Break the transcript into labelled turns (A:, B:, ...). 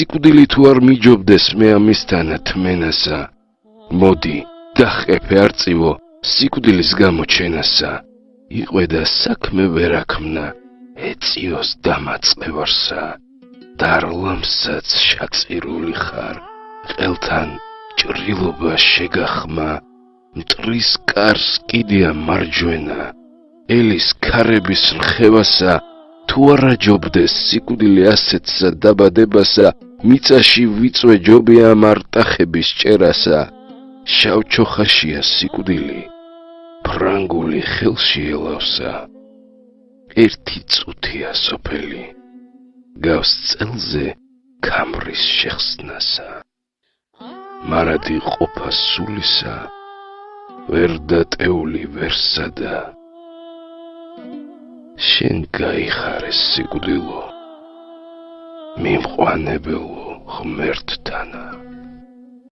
A: სიკვდილი თუ არ მიჯობდეს მე ამისთან თმენასა მოდი დახეფე არწივო სიკვდილის გამოჩენასა იყვედა საქმე ვერ აქმნა ეწიოს დამაწყევარსა დარლამსაც შაწირული ხარ ყელთან ჭრილობა შეგახმა მტრის კარს კიდია მარჯვენა ელის ქარების რხევასა თუ არა ჯობდეს სიკვდილი ასეთსა დაბადებასა მიწაში ვიწვე ჯობია მარტახების ჭერასა შავჩოხაშია სიკვდილი ფრანგული ხელში ელავსა ერთი წუთია სოფელი გავს წელზე ქამრის შეხსნასა მარადი ყოფა სულისა ვერ დატეული ვერსადა შენ გაიხარე სიკვდილო მიმყვანებელო ღმერთთანა